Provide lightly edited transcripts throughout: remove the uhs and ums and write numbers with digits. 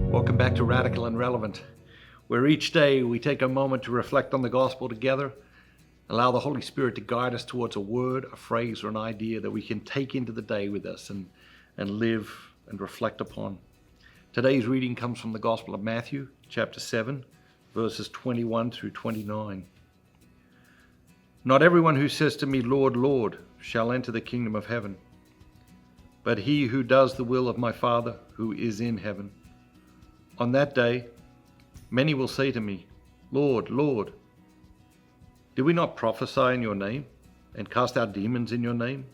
Welcome back to Radical and Relevant, where each day we take a moment to reflect on the gospel together, allow the Holy Spirit to guide us towards a word, a phrase, or an idea that we can take into the day with us and live and reflect upon. Today's reading comes from the Gospel of Matthew, chapter 7, verses 21 through 29. Not everyone who says to me, Lord, Lord, shall enter the kingdom of heaven, but he who does the will of my Father who is in heaven. On that day, many will say to me, Lord, Lord, did we not prophesy in your name, and cast out demons in your name,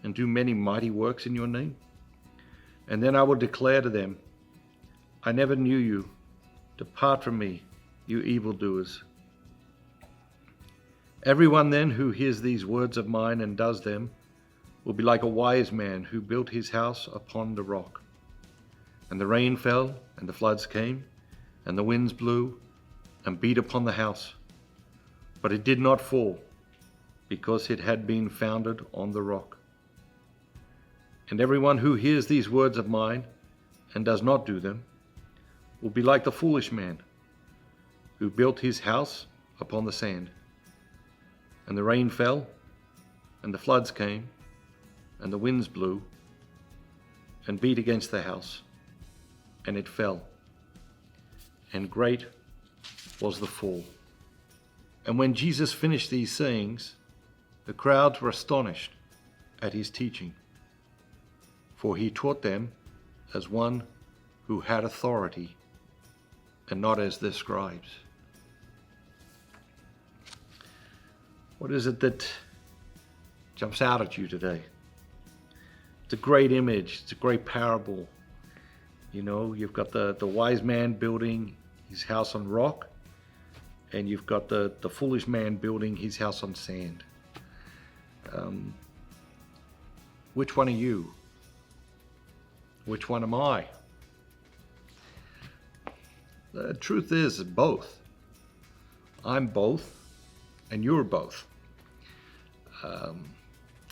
and do many mighty works in your name? And then I will declare to them, I never knew you. Depart from me, you evildoers. Everyone then who hears these words of mine and does them will be like a wise man who built his house upon the rock. And the rain fell, and the floods came, and the winds blew and beat upon the house. But it did not fall, because it had been founded on the rock. And everyone who hears these words of mine and does not do them will be like the foolish man who built his house upon the sand. And the rain fell, and the floods came, and the winds blew and beat against the house, and it fell, and great was the fall. And when Jesus finished these sayings, the crowds were astonished at his teaching, for he taught them as one who had authority, and not as their scribes. What is it that jumps out at you today? It's a great image. It's a great parable. You know, you've got the wise man building his house on rock, and you've got the foolish man building his house on sand. Which one are you? Which one am I? The truth is both. I'm both, and you're both.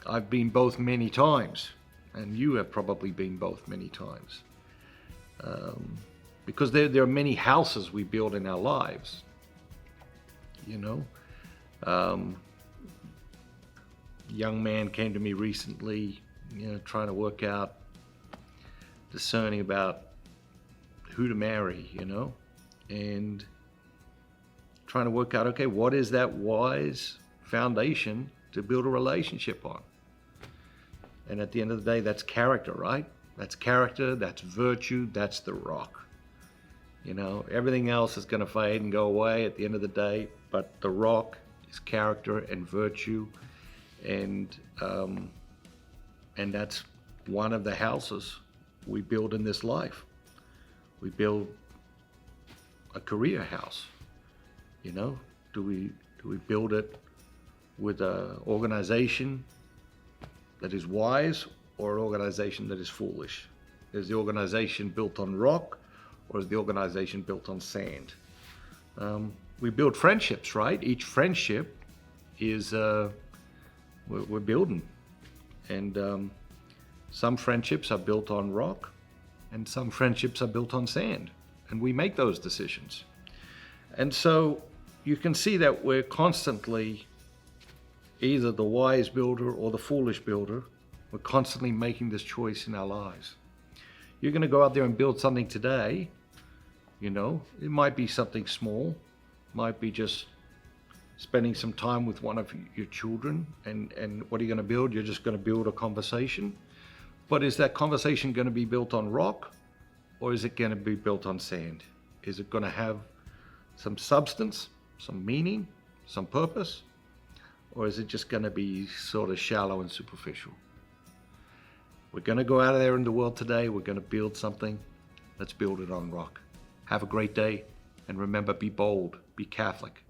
I've been both many times, and you have probably been both many times. Because there are many houses we build in our lives, you know. Young man came to me recently, trying to work out, discerning about who to marry, and trying to work out, okay, what is that wise foundation to build a relationship on? And at the end of the day, that's character, right? That's character, that's virtue, that's the rock. Everything else is going to fade and go away at the end of the day, but the rock is character and virtue, and that's one of the houses we build in this life. We build a career house. Do we build it with an organization that is wise, or an organization that is foolish? Is the organization built on rock, or is the organization built on sand? We build friendships, right? Each friendship is we're building, and some friendships are built on rock, and some friendships are built on sand, and we make those decisions. And so you can see that we're constantly either the wise builder or the foolish builder. We're constantly making this choice in our lives. You're going to go out there and build something today. It might be something small, might be just spending some time with one of your children, and what are you going to build? You're just going to build a conversation. But is that conversation going to be built on rock, or is it going to be built on sand? Is it going to have some substance, some meaning, some purpose, or is it just going to be sort of shallow and superficial? We're going to go out of there in the world today. We're going to build something. Let's build it on rock. Have a great day, and remember, be bold, be Catholic.